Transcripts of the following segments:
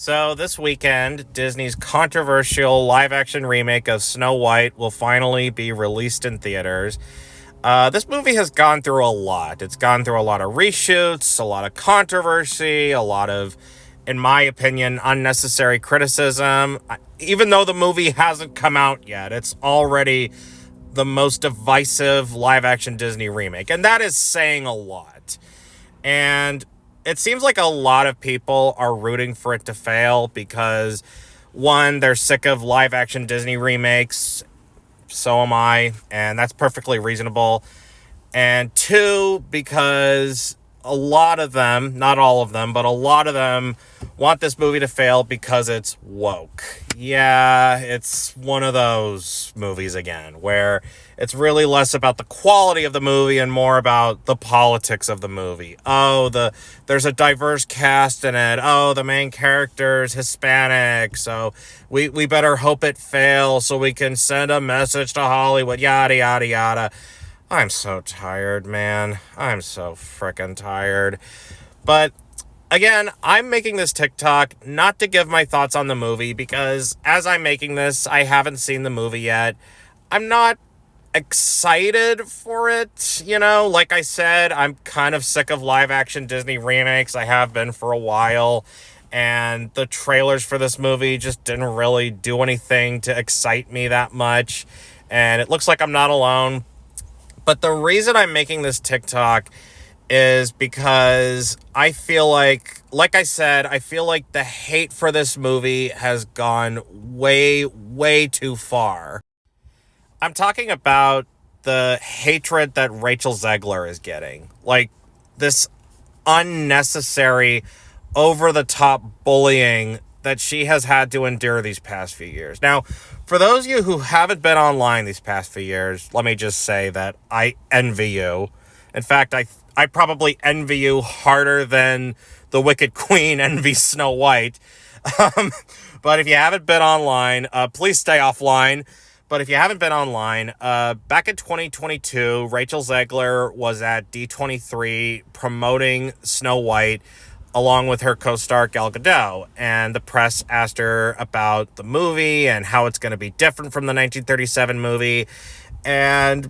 So this weekend, Disney's controversial live-action remake of Snow White will finally be released in theaters. This movie has gone through a lot. It's gone through a lot of reshoots, a lot of controversy, a lot of, in my opinion, unnecessary criticism. Even though the movie hasn't come out yet, it's already the most divisive live-action Disney remake, and that is saying a lot. And it seems like a lot of people are rooting for it to fail because, one, they're sick of live action Disney remakes. So am I, and that's perfectly reasonable. And two, because a lot of them, not all of them, but a lot of them want this movie to fail because it's woke. Yeah, it's one of those movies again, where it's really less about the quality of the movie and more about the politics of the movie. There's a diverse cast in it. Oh, the main character's Hispanic, so we better hope it fails so we can send a message to Hollywood, yada, yada, yada. I'm so tired, man. I'm so frickin' tired. But again, I'm making this TikTok not to give my thoughts on the movie because as I'm making this, I haven't seen the movie yet. I'm not excited for it. Like I said, I'm kind of sick of live action Disney remakes. I have been for a while. And the trailers for this movie just didn't really do anything to excite me that much. And it looks like I'm not alone. But the reason I'm making this TikTok is because I feel like I said, I feel like the hate for this movie has gone way, way too far. I'm talking about the hatred that Rachel Zegler is getting. Like, this unnecessary, over-the-top bullying that she has had to endure these past few years. Now, for those of you who haven't been online these past few years, let me just say that I envy you. In fact, I probably envy you harder than the Wicked Queen envies Snow White. But if you haven't been online, please stay offline. But if you haven't been online, back in 2022, Rachel Zegler was at D23 promoting Snow White along with her co-star Gal Gadot, and the press asked her about the movie and how it's going to be different from the 1937 movie. And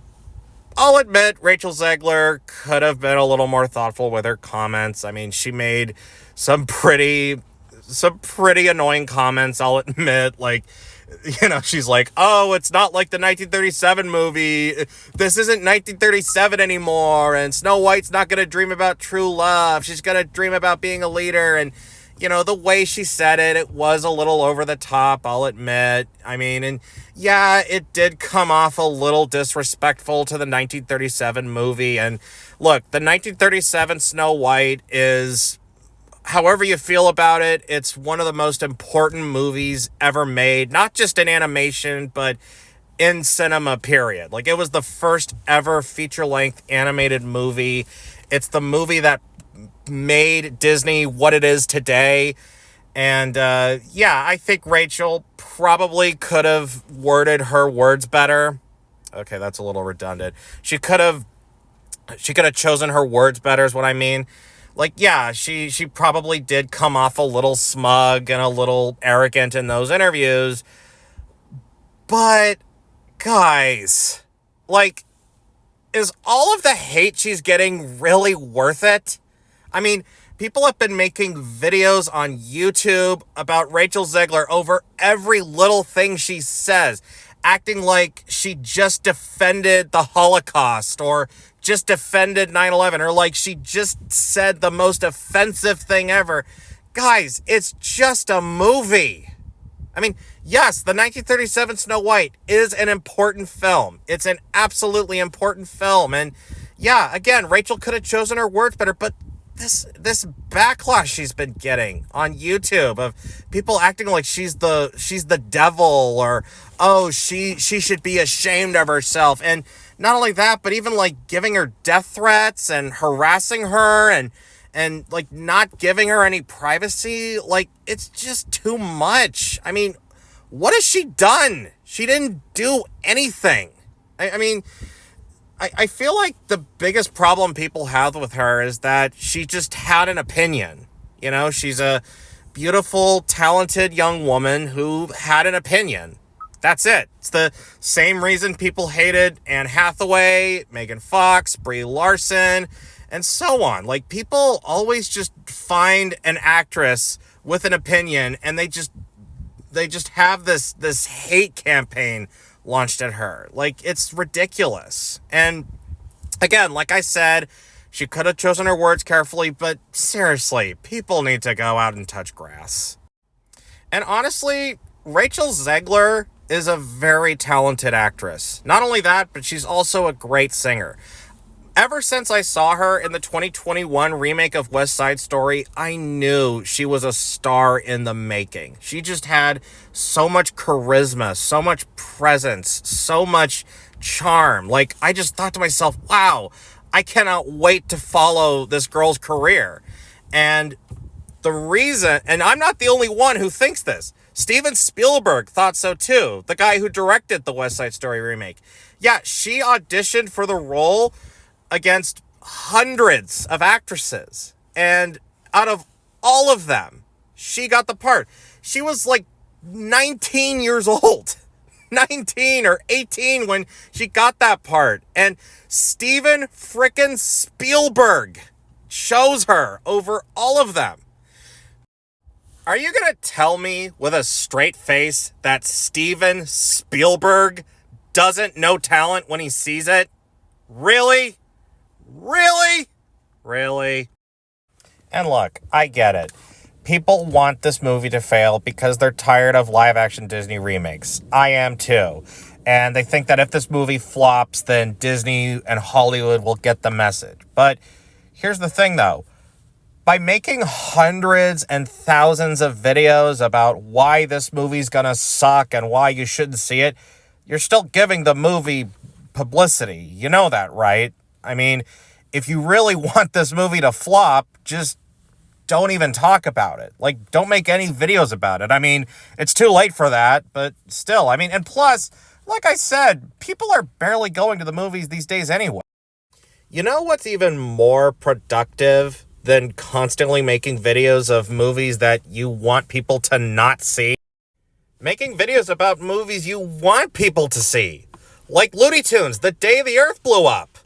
I'll admit, Rachel Zegler could have been a little more thoughtful with her comments. I mean, she made some pretty annoying comments, I'll admit. Like, she's like, oh, it's not like the 1937 movie. This isn't 1937 anymore. And Snow White's not going to dream about true love. She's going to dream about being a leader. And, the way she said it, it was a little over the top, I'll admit. I mean, and yeah, it did come off a little disrespectful to the 1937 movie. And look, the 1937 Snow White is, however you feel about it, it's one of the most important movies ever made, not just in animation, but in cinema, period. Like, it was the first ever feature-length animated movie. It's the movie that made Disney what it is today. And I think Rachel probably could have worded her words better. Okay, that's a little redundant. She could have chosen her words better is what I mean. Like, yeah, she probably did come off a little smug and a little arrogant in those interviews. But, guys, like, is all of the hate she's getting really worth it? I mean, people have been making videos on YouTube about Rachel Zegler over every little thing she says, acting like she just defended the Holocaust or just defended 9/11, or like she just said the most offensive thing ever. Guys, it's just a movie. I mean, yes, the 1937 Snow White is an important film. It's an absolutely important film. And yeah, again, Rachel could have chosen her words better, but this backlash she's been getting on YouTube of people acting like she's the devil, or oh, she should be ashamed of herself. And not only that, but even like giving her death threats and harassing her and like not giving her any privacy. Like, it's just too much. I mean, what has she done? She didn't do anything. I mean, I feel like the biggest problem people have with her is that she just had an opinion. She's a beautiful, talented young woman who had an opinion. That's it. It's the same reason people hated Anne Hathaway, Megan Fox, Brie Larson, and so on. Like, people always just find an actress with an opinion and they just have this hate campaign launched at her. Like, it's ridiculous. And again, like I said, she could have chosen her words carefully, but seriously, people need to go out and touch grass. And honestly, Rachel Zegler is a very talented actress. Not only that, but she's also a great singer. Ever since I saw her in the 2021 remake of West Side Story, I knew she was a star in the making. She just had so much charisma, so much presence, so much charm. Like, I just thought to myself, wow, I cannot wait to follow this girl's career. And the reason, and I'm not the only one who thinks this, Steven Spielberg thought so too, the guy who directed the West Side Story remake. Yeah, she auditioned for the role against hundreds of actresses. And out of all of them, she got the part. She was like 19 years old. 19 or 18 when she got that part. And Steven frickin' Spielberg chose her over all of them. Are you gonna tell me with a straight face that Steven Spielberg doesn't know talent when he sees it? Really? Really? Really? And look, I get it. People want this movie to fail because they're tired of live-action Disney remakes. I am too. And they think that if this movie flops, then Disney and Hollywood will get the message. But here's the thing, though. By making hundreds and thousands of videos about why this movie's gonna suck and why you shouldn't see it, you're still giving the movie publicity. You know that, right? I mean, if you really want this movie to flop, just don't even talk about it. Like, don't make any videos about it. I mean, it's too late for that, but still, I mean, and plus, like I said, people are barely going to the movies these days anyway. You know what's even more productive than constantly making videos of movies that you want people to not see? Making videos about movies you want people to see. Like Looney Tunes, The Day the Earth Blew Up.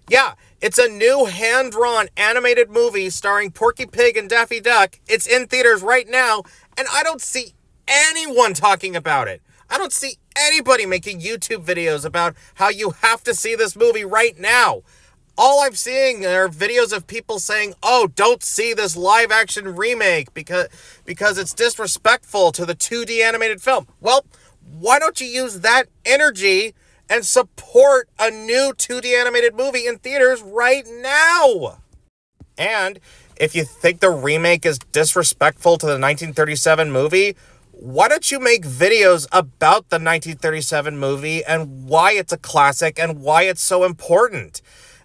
Yeah, it's a new hand-drawn animated movie starring Porky Pig and Daffy Duck. It's in theaters right now, and I don't see anyone talking about it. I don't see anybody making YouTube videos about how you have to see this movie right now. All I'm seeing are videos of people saying, oh, don't see this live-action remake because it's disrespectful to the 2D animated film. Well, why don't you use that energy and support a new 2D animated movie in theaters right now? And if you think the remake is disrespectful to the 1937 movie, why don't you make videos about the 1937 movie and why it's a classic and why it's so important?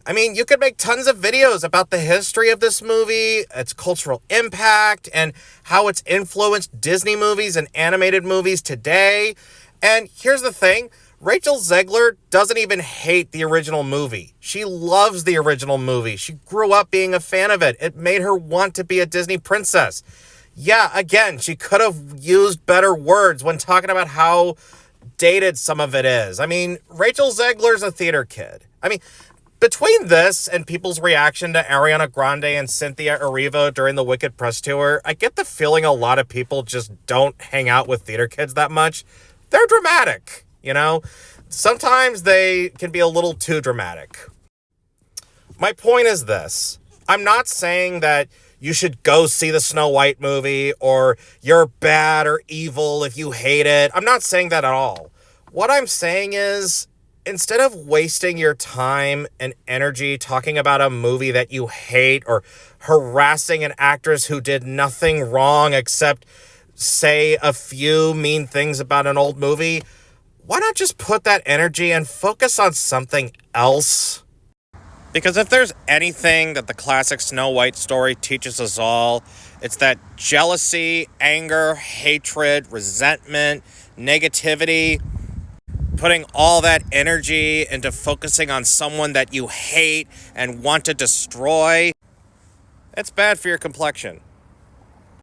I mean, you could make tons of videos about the history of this movie, its cultural impact, and how it's influenced Disney movies and animated movies today. And here's the thing. Rachel Zegler doesn't even hate the original movie. She loves the original movie. She grew up being a fan of it. It made her want to be a Disney princess. Yeah, again, she could have used better words when talking about how dated some of it is. I mean, Rachel Zegler's a theater kid. I mean, between this and people's reaction to Ariana Grande and Cynthia Erivo during the Wicked press tour, I get the feeling a lot of people just don't hang out with theater kids that much. They're dramatic, you know? Sometimes they can be a little too dramatic. My point is this. I'm not saying that you should go see the Snow White movie or you're bad or evil if you hate it. I'm not saying that at all. What I'm saying is, instead of wasting your time and energy talking about a movie that you hate or harassing an actress who did nothing wrong except say a few mean things about an old movie, why not just put that energy and focus on something else? Because if there's anything that the classic Snow White story teaches us all, it's that jealousy, anger, hatred, resentment, negativity, putting all that energy into focusing on someone that you hate and want to destroy, it's bad for your complexion.